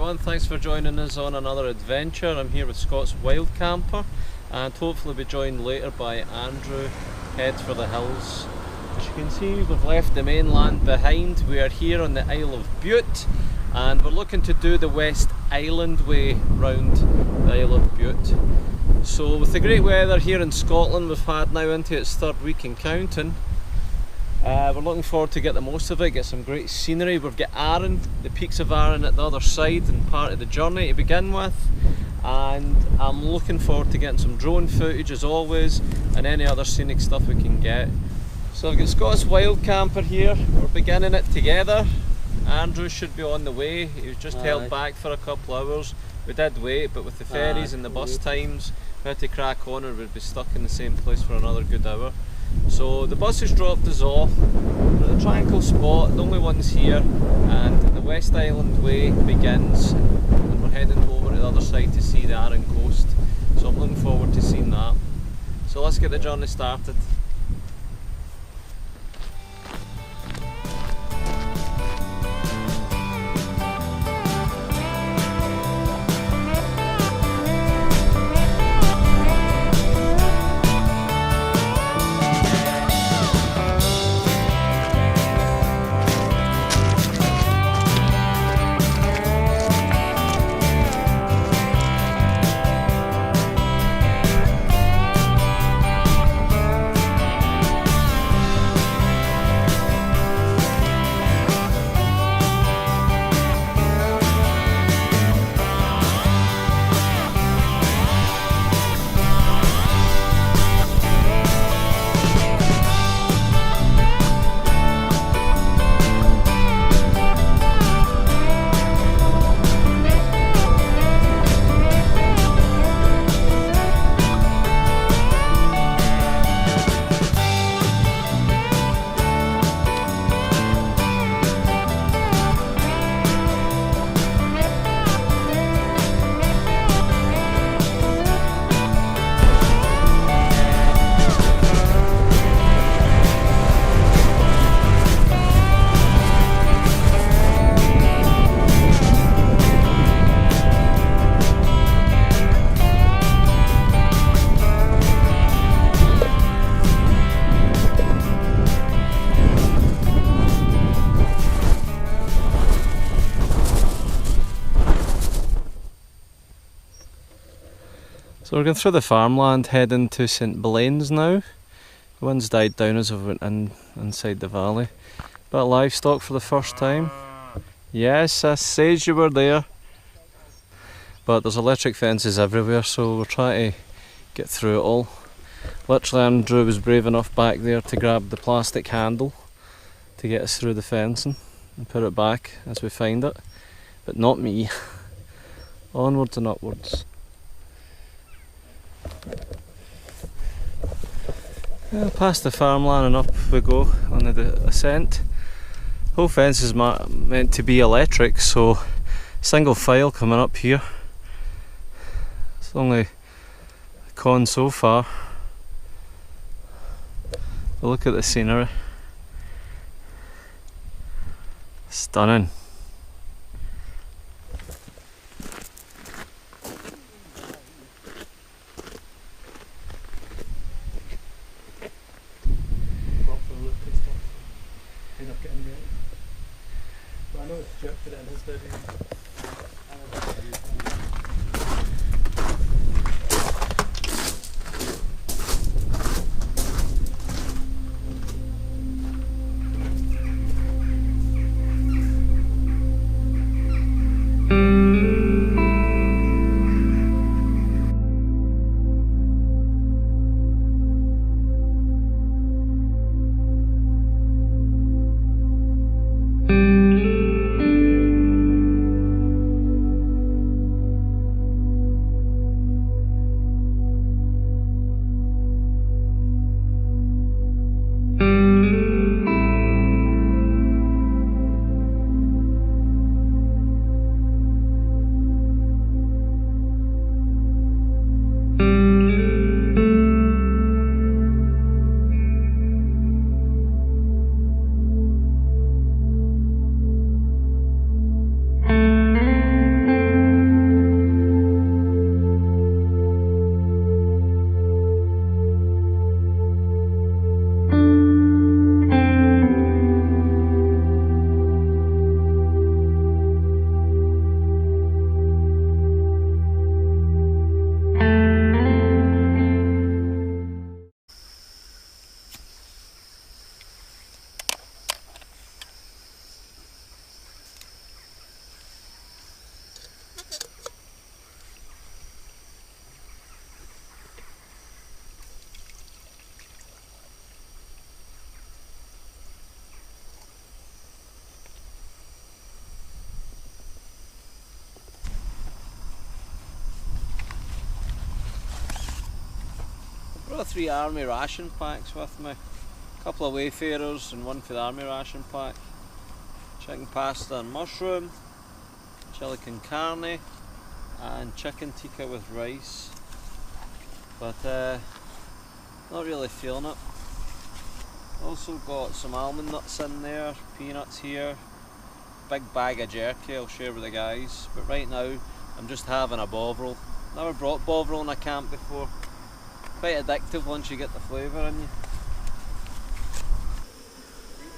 everyone, thanks for joining us on another adventure. I'm here with Scott's Wild Camper and hopefully be joined later by Andrew, head for the hills. As you can see, we've left the mainland behind. We are here on the Isle of Bute and we're looking to do the West Island way round the Isle of Bute. So with the great weather here in Scotland we've had now into its third week and counting, we're looking forward to get the most of it, get some great scenery. We've got Arran, the peaks of Arran at the other side and part of the journey to begin with, and I'm looking forward to getting some drone footage as always and any other scenic stuff we can get. So I've got Scott's Wild Camper here, we're beginning it together. Andrew should be on the way, he was just held back for a couple of hours. We did wait, but with the ferries and the bus times we had to crack on or we'd be stuck in the same place for another good hour. So the bus has dropped us off. We're at the triangle spot, the only ones here, and the West Island way begins and we're heading over to the other side to see the Arran coast. So I'm looking forward to seeing that. So let's get the journey started. So we're going through the farmland heading to St Blaine's now. The wind's died down as we went inside the valley. Bit of livestock for the first time. Yes, I said you were there. But there's electric fences everywhere, so we're trying to get through it all. Literally Andrew was brave enough back there to grab the plastic handle to get us through the fencing and put it back as we find it. But not me. Onwards and upwards. Past the farmland and up we go on the ascent. The whole fence is meant to be electric, so single file coming up here. It's the only con so far. But look at the scenery. Stunning. I know it's jerked it in his video. brought 3 army ration packs with me. A couple of wayfarers and one for the army ration pack. Chicken pasta and mushroom, chili con carne, and chicken tikka with rice. But not really feeling it. Also got some almond nuts in there, peanuts here, big bag of jerky I'll share with the guys. But right now I'm just having a bovril. Never brought bovril in a camp before. Quite addictive once you get the flavour in you.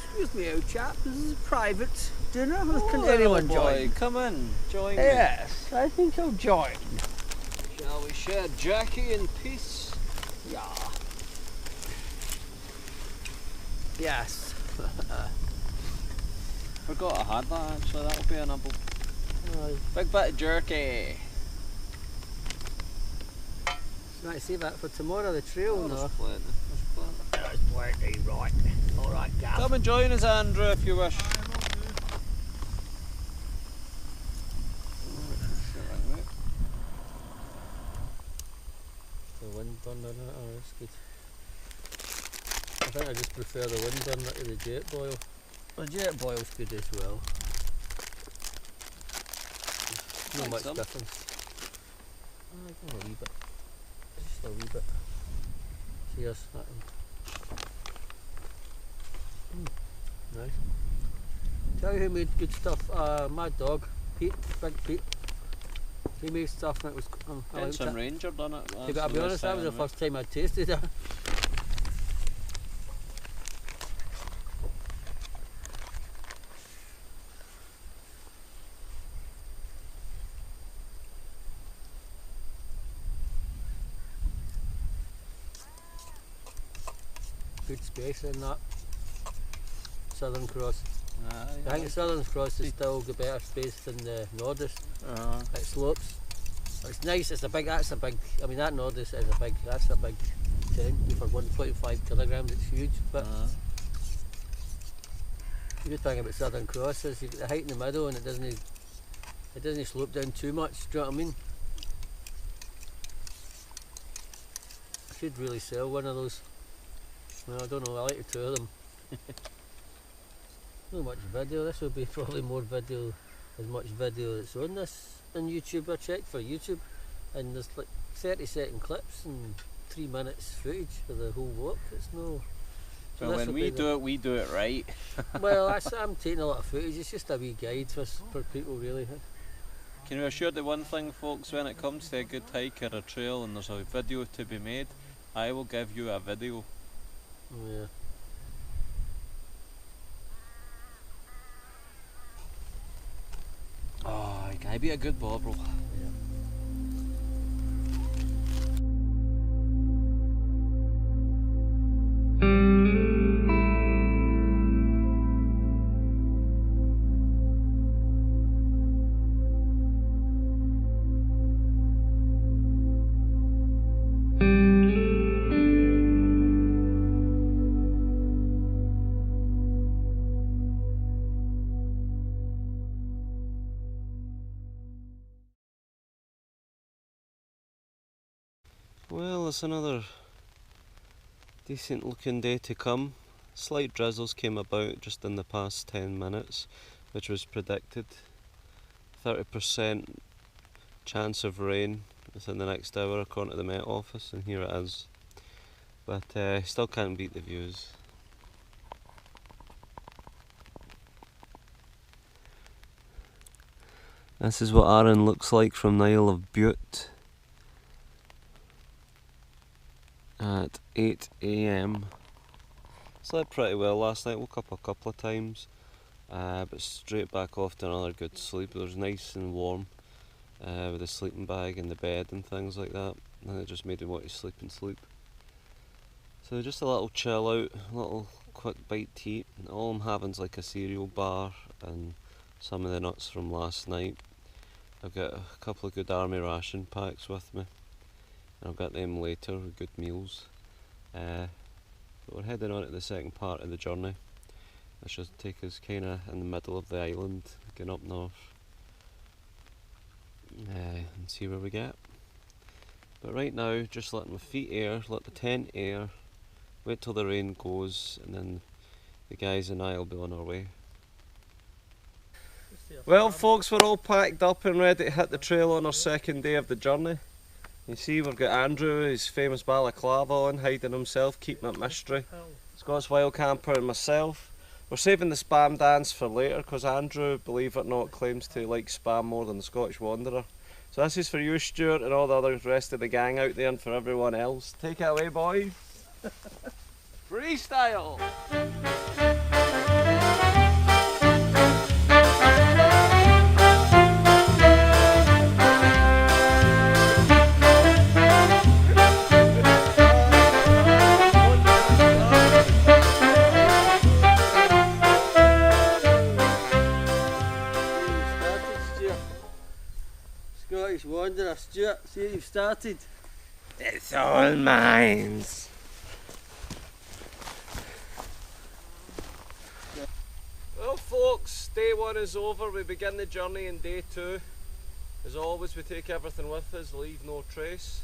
Excuse me, old chap, this is a private dinner. Oh, Can anyone boy, join? come in, join me. Yes, I think I'll join. Shall we share Jackie in peace? Yeah. Yes. Forgot I had that actually, that'll be a nibble. Big bit of jerky. Might save that for tomorrow, the trail, Oh, no? there's plenty, There's plenty, right. Alright, Gav. Come and join us, Andrew, if you wish. The wind burner, oh, that's good. I think I just prefer the wind burner to the jet boil. The jet boil's good as well. Not much difference. A wee bit. Just a wee bit. Cheers. Nice. Tell you who made good stuff? My dog, Pete, Big Pete. He made stuff and it was. I liked Some it. Ranger done it. You gotta be honest, that was the first time I tasted it. Good space in that Southern Cross. I think the Southern Cross has still got better space than the Nordis. It slopes. But it's nice. It's a big. That's a big. I mean, that Nordis is a big. That's a big tent for 1.5 kilograms. It's huge. But the good thing about Southern Cross is you've got the height in the middle, and it doesn't slope down too much. Do you know what I mean? I should really sell one of those. Well, I don't know, I like the two of them. Not much video, this would be probably more video, as much video that's on this on YouTube. I checked for YouTube and there's like 30-second clips and 3 minutes footage for the whole walk. It's no... So when we do it right. Well, I'm taking a lot of footage, it's just a wee guide for people really. Can you assure the one thing, folks, when it comes to a good hike or a trail and there's a video to be made, I will give you a video. Yeah. Oh, can I be a good bovril? Yeah. Well, it's another decent looking day to come. Slight drizzles came about just in the past 10 minutes, which was predicted. 30% chance of rain within the next hour according to the Met Office, and here it is. But still can't beat the views. This is what Arran looks like from the Isle of Bute at 8 AM. Slept pretty well last night, woke up a couple of times, but straight back off to another good sleep. It was nice and warm with the sleeping bag and the bed and things like that, and it just made me want to sleep and sleep. So just a little chill out, a little quick bite to eat. All I'm having is like a cereal bar and some of the nuts from last night. I've got a couple of good army ration packs with me. I'll get them later with good meals. But we're heading on to the second part of the journey. That should take us kind of in the middle of the island, going up north, and see where we get. But right now, just letting my feet air, let the tent air, wait till the rain goes, and then the guys and I will be on our way. Well folks, we're all packed up and ready to hit the trail on our second day of the journey. You see we've got Andrew, his famous balaclava on, hiding himself, keeping it mystery. Scott's Wild Camper and myself. We're saving the spam dance for later because Andrew, believe it or not, claims to like spam more than the Scottish Wanderer. So this is for you, Stuart, and all the other rest of the gang out there, and for everyone else. Take it away, boys. Freestyle! Scottish Wanderer, Stuart, see you've started. It's all mine. Well folks, day one is over, we begin the journey in day two. As always, we take everything with us, leave no trace.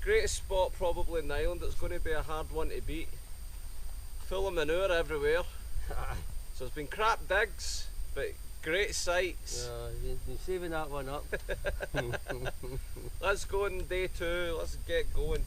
Greatest spot probably in the island, it's going to be a hard one to beat. Full of manure everywhere. So it's been crap digs, but great sights. You've been saving that one up. Let's go on day two, let's get going.